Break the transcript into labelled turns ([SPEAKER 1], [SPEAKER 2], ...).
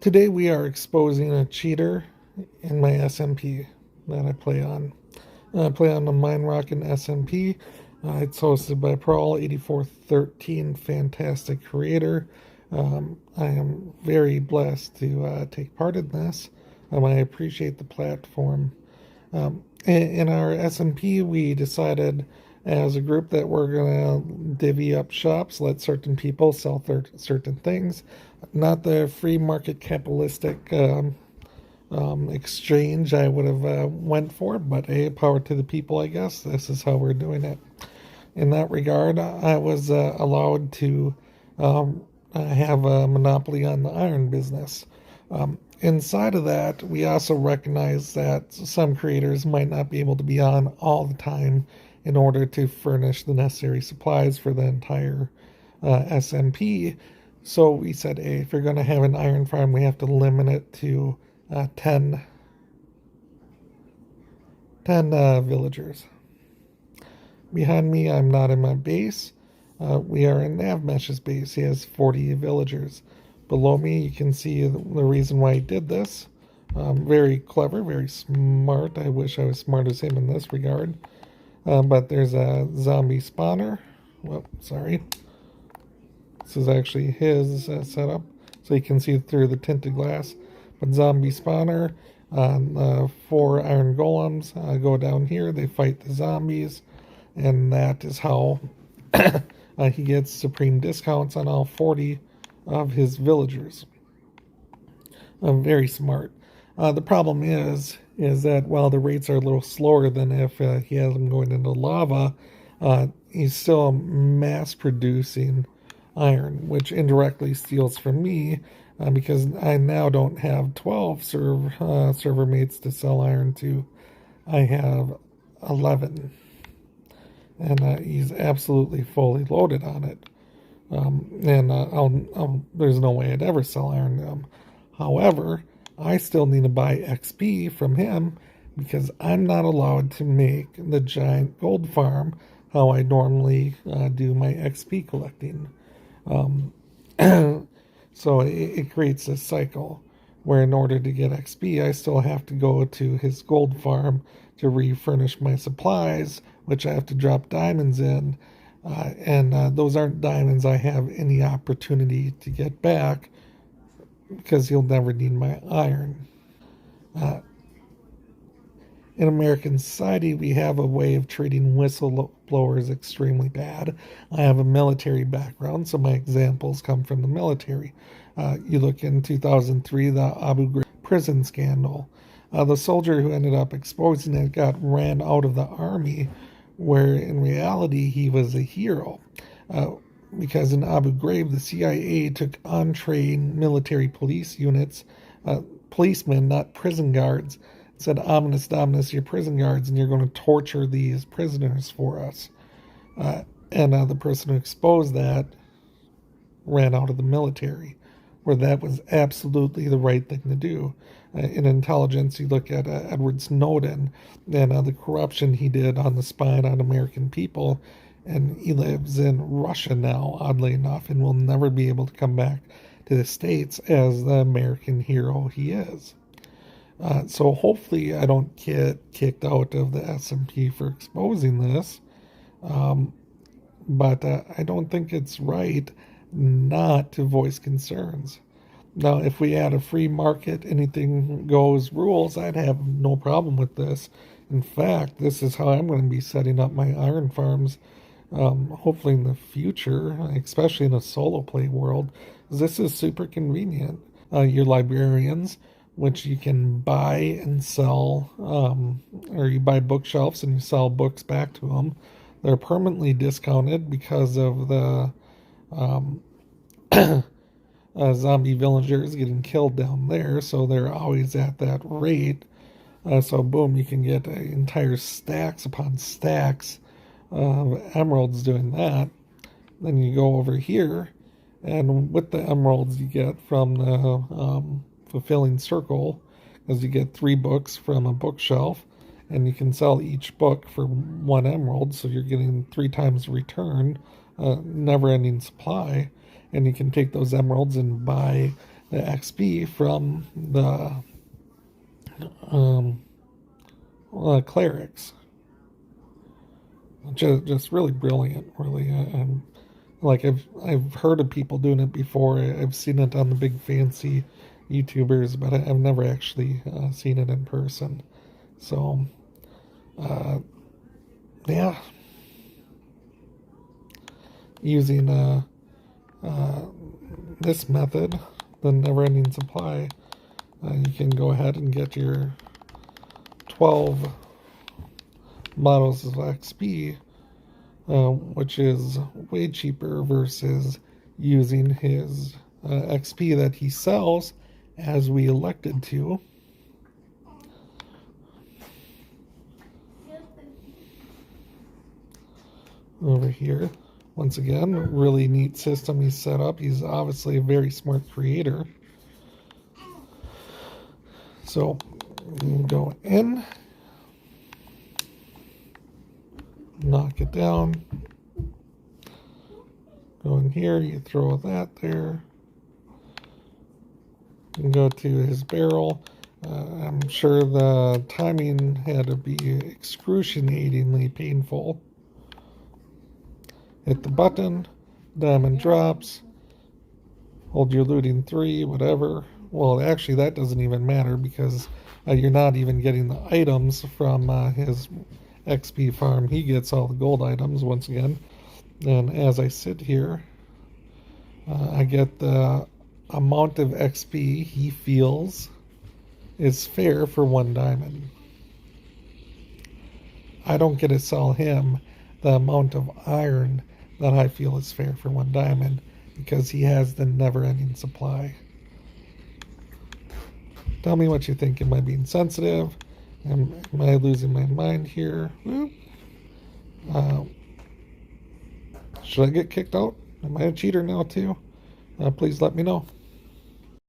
[SPEAKER 1] Today we are exposing a cheater in my SMP that I play on. I play on the Minerockin SMP. It's hosted by Pearl8413, fantastic creator. I am very blessed to take part in this. I appreciate the platform. In our SMP, we decided as a group that we're going to divvy up shops, let certain people sell certain things. Not the free market capitalistic exchange I would have went for, but power to the people, I guess. This is how we're doing it. In that regard, I was allowed to have a monopoly on the iron business. Inside of that, we also recognize that some creators might not be able to be on all the time in order to furnish the necessary supplies for the entire SMP. So we said, hey, if you're going to have an iron farm, we have to limit it to 10 villagers. Behind me, I'm not in my base. We are in Navmesh's base. He has 40 villagers. Below me, you can see the reason why he did this. Very clever, very smart. I wish I was smart as him in this regard. But there's a zombie spawner. Well, sorry. This is actually his setup, so you can see through the tinted glass. But zombie spawner, 4 iron golems go down here. They fight the zombies, and that is how he gets supreme discounts on all 40 of his villagers. Very smart. The problem is that while the rates are a little slower than if he has them going into lava, he's still mass producing iron, which indirectly steals from me because I now don't have 12 server mates to sell iron to. I have 11, and he's absolutely fully loaded on it. There's no way I'd ever sell iron to him. However, I still need to buy XP from him because I'm not allowed to make the giant gold farm how I normally do my XP collecting. So it creates a cycle where in order to get XP, I still have to go to his gold farm to refurnish my supplies, which I have to drop diamonds in. And those aren't diamonds I have any opportunity to get back because he'll never need my iron. In American society, we have a way of treating whistleblowers extremely bad. I have a military background, so my examples come from the military. You look in 2003, the Abu Ghraib prison scandal. The soldier who ended up exposing it got ran out of the army, where in reality he was a hero. Because in Abu Ghraib, the CIA took untrained military police units, policemen, not prison guards, said, ominous dominus, you're prison guards, and you're going to torture these prisoners for us. And the person who exposed that ran out of the military, where that was absolutely the right thing to do. In intelligence, you look at Edward Snowden and the corruption he did on the spying on American people, and he lives in Russia now, oddly enough, and will never be able to come back to the States as the American hero he is. So hopefully I don't get kicked out of the SMP for exposing this, but I don't think it's right not to voice concerns. Now, if we had a free market, anything goes rules, I'd have no problem with this. In fact, this is how I'm going to be setting up my iron farms, hopefully in the future, especially in a solo play world. This is super convenient. Your librarians, which you can buy and sell, or you buy bookshelves and you sell books back to them. They're permanently discounted because of the zombie villagers getting killed down there, so they're always at that rate. So boom, you can get entire stacks upon stacks of emeralds doing that. Then you go over here, and with the emeralds you get from the fulfilling circle, as you get 3 books from a bookshelf, and you can sell each book for 1 emerald, so you're getting 3 times the return, never-ending supply. And you can take those emeralds and buy XP from the clerics. Just really brilliant, really. Like I've heard of people doing it before. I've seen it on the big fancy YouTubers, but I've never actually seen it in person. So, yeah, using this method, the never-ending supply, you can go ahead and get your 12 models of XP, which is way cheaper versus using his XP that he sells as we elected to. Over here, once again, really neat system he's set up. He's obviously a very smart creator. So you go in, knock it down, go in here, you throw that there, and go to his barrel. I'm sure the timing had to be excruciatingly painful. Hit the button, diamond drops, hold your looting 3, whatever. Well, actually that doesn't even matter because you're not even getting the items from his XP farm. He gets all the gold items once again. And as I sit here, I get the amount of XP he feels is fair for 1 diamond. I don't get to sell him the amount of iron that I feel is fair for 1 diamond because he has the never-ending supply. Tell me what you think. Am I being sensitive? Am I losing my mind here? Should I get kicked out? Am I a cheater now too? Please let me know.